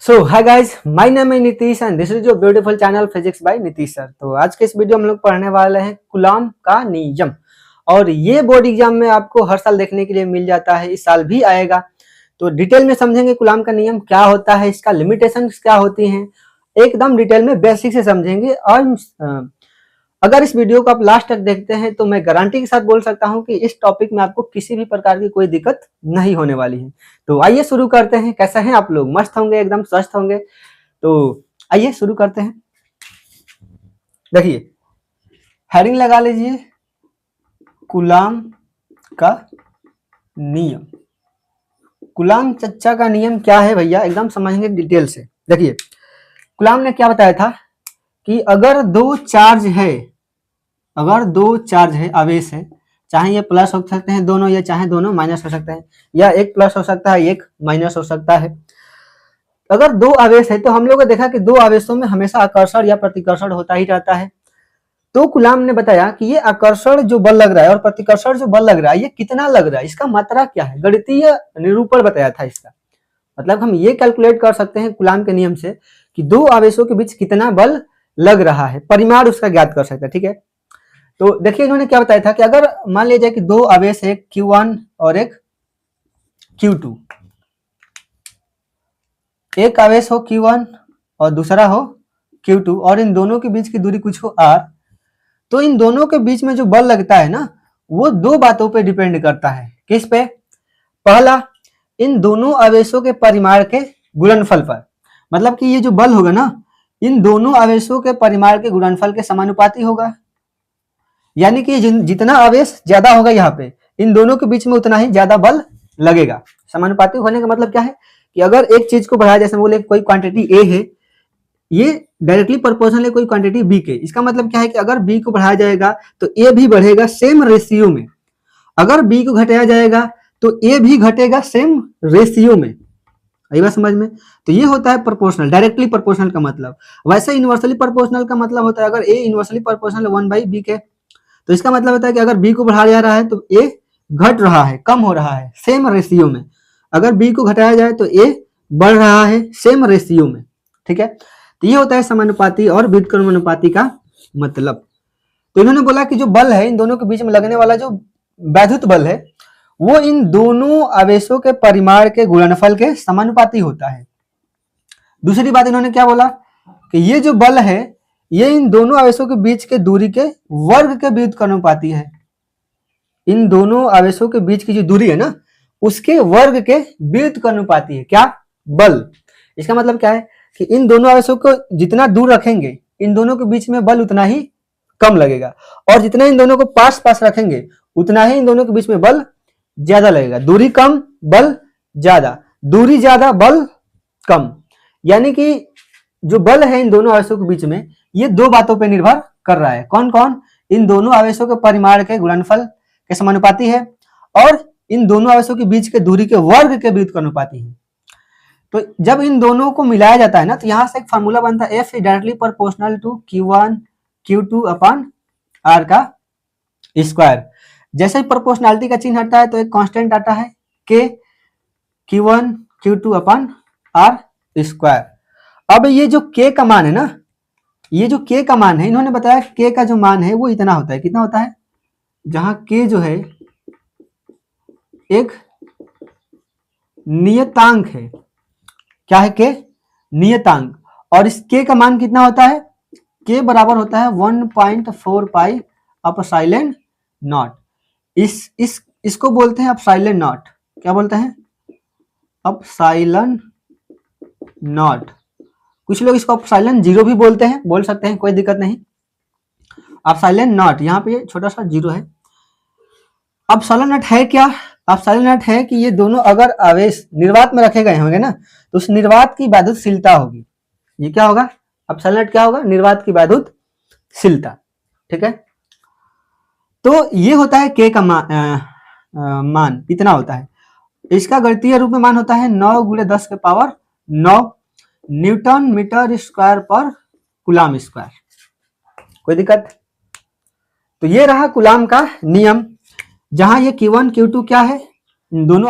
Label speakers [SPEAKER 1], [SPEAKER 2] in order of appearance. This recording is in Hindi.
[SPEAKER 1] So hi guys, my name है Nitish and this is your beautiful channel physics by Nitish sir. तो आज के इस वीडियो में हम लोग पढ़ने वाले हैं कूलॉम का नियम। और ये बोर्ड एग्जाम में आपको हर साल देखने के लिए मिल जाता है, इस साल भी आएगा। तो डिटेल में समझेंगे कूलॉम का नियम क्या होता है, इसका लिमिटेशंस क्या होती हैं, एकदम डिटेल में बेसिक से समझेंगे। और अगर इस वीडियो को आप लास्ट तक देखते हैं तो मैं गारंटी के साथ बोल सकता हूं कि इस टॉपिक में आपको किसी भी प्रकार की कोई दिक्कत नहीं होने वाली है। तो आइए शुरू करते हैं। कैसे हैं आप लोग? मस्त होंगे, एकदम स्वस्थ होंगे। तो आइए शुरू करते हैं। देखिए, हेडिंग लगा लीजिए कूलॉम का नियम। कूलॉम चच्चा का नियम क्या है भैया, एकदम समझेंगे डिटेल से। देखिए, कूलॉम ने क्या बताया था कि अगर दो चार्ज है, आवेश है, चाहे ये प्लस हो सकते हैं दोनों, या चाहे दोनों माइनस हो सकते हैं, या एक प्लस हो सकता है एक माइनस हो सकता है। अगर दो आवेश है तो हम लोग ने देखा कि दो आवेशों में हमेशा आकर्षण या प्रतिकर्षण होता ही रहता है। तो कूलॉम ने बताया कि ये आकर्षण जो बल लग रहा है और प्रतिकर्षण जो बल लग रहा है, ये कितना लग रहा है, इसका मात्रा क्या है, गणितीय निरूपण बताया था इसका। मतलब हम ये कैलकुलेट कर सकते हैं कूलॉम के नियम से कि दो आवेशों के बीच कितना बल लग रहा है, परिमाण उसका ज्ञात कर सकते हैं। ठीक है, तो देखिए इन्होंने क्या बताया था कि अगर मान लिया जाए कि दो आवेश है, Q1 और एक Q2, एक आवेश हो Q1 और दूसरा हो Q2, और इन दोनों के बीच की दूरी कुछ हो R, तो इन दोनों के बीच में जो बल लगता है ना, वो दो बातों पे डिपेंड करता है। किस पे? पहला, इन दोनों आवेशों के परिमाण के गुणनफल पर। मतलब कि ये जो बल होगा ना, इन दोनों आवेशों के परिमाण के गुणनफल के समानुपाती होगा। यानी कि जितना आवेश ज्यादा होगा यहाँ पे, इन दोनों के बीच में उतना ही ज्यादा बल लगेगा। समानुपाती होने का मतलब क्या है कि अगर एक चीज को बढ़ाया, जैसे बोले कोई क्वांटिटी ए है, ये डायरेक्टली प्रोपोर्शनल है कोई क्वांटिटी बी के। इसका मतलब क्या है कि अगर बी को बढ़ाया जाएगा तो ए भी बढ़ेगा सेम रेशियो में, अगर बी को घटाया जाएगा तो ए भी घटेगा सेम रेशियो में। आई बात समझ में? तो ये होता है प्रोपोर्शनल, डायरेक्टली प्रोपोर्शनल का मतलब। वैसे इनवर्सली प्रोपोर्शनल का मतलब होता है अगर ए इनवर्सली प्रोपोर्शनल 1/b के, तो इसका मतलब होता है कि अगर बी को बढ़ाया जा रहा है तो ए घट रहा है, कम हो रहा है सेम रेशियो में। अगर बी को घटाया जाए तो ए बढ़ रहा है सेम रेशियो में। ठीक है, तो ये होता है समानुपाती और व्युत्क्रमानुपाती का मतलब। तो इन्होंने बोला कि जो बल है इन दोनों के बीच में लगने वाला जो वैद्युत बल है, वो इन दोनों आवेशों के परिमाण के गुणनफल के समानुपाती होता है। दूसरी बात इन्होंने क्या बोला कि ये जो बल है ये इन दोनों आवेशों के बीच के दूरी के वर्ग के व्युत्क्रमानुपाती है। इन दोनों आवेशों के बीच की जो दूरी है ना, उसके वर्ग के व्युत्क्रमानुपाती है। क्या? बल। इसका मतलब क्या है कि इन दोनों आवेशों को जितना दूर रखेंगे, इन दोनों के बीच में बल उतना ही कम लगेगा, और जितना इन दोनों को पास पास रखेंगे उतना ही इन दोनों के बीच में बल ज्यादा लगेगा। दूरी कम बल ज्यादा, दूरी ज्यादा बल कम। यानी कि जो बल है इन दोनों आवेशों के बीच में, ये दो बातों पर निर्भर कर रहा है। कौन कौन? इन दोनों आवेशों के परिमाण के गुणनफल के समानुपाती है, और इन दोनों आवेशों के बीच के दूरी के वर्ग के व्युत्क्रमानुपाती है। तो जब इन दोनों को मिलाया जाता है ना, तो यहां से एक फार्मूला बनता है, F is directly proportional to Q1 Q2 upon R का स्क्वायर। जैसे ही प्रोपोर्शनलिटी का चिन्ह हटता है तो एक कांस्टेंट आता है K Q1 Q2 upon R square. अब ये जो K का मान है ना, ये जो K का मान है, इन्होंने बताया K का जो मान है वो इतना होता है। कितना होता है? जहां K जो है एक नियतांक है। क्या है? K नियतांक। और इस K का मान कितना होता है? K बराबर होता है 1.4 पाई अपसाइलन नॉट। इसको बोलते हैं अपसाइलन नॉट। क्या बोलते हैं? Epsilon not. कुछ लोग इसको अपसाइलन जीरो भी बोलते हैं, बोल सकते हैं, कोई दिक्कत नहीं। अपसाइलन नॉट, यहाँ पे छोटा सा जीरो है। अपसाइलन नॉट है क्या? अपसाइलन नॉट है कि ये दोनों अगर आवेश निर्वात में रखे गए होंगे ना, तो उस निर्वात की वैद्युतशीलता होगी। ये क्या होगा? अपसाइलन नॉट क्या होगा? निर्वात की वैद्युतशीलता। ठीक है, तो ये होता है K का मान इतना होता है। इसका गणितीय रूप में मान होता है 9 × 10 के पावर 9 न्यूटन मीटर स्क्वायर पर कूलॉम स्क्वायर। कोई दिक्कत? तो ये रहा कूलॉम का नियम, जहां ये Q1 Q2 क्या है, दोनों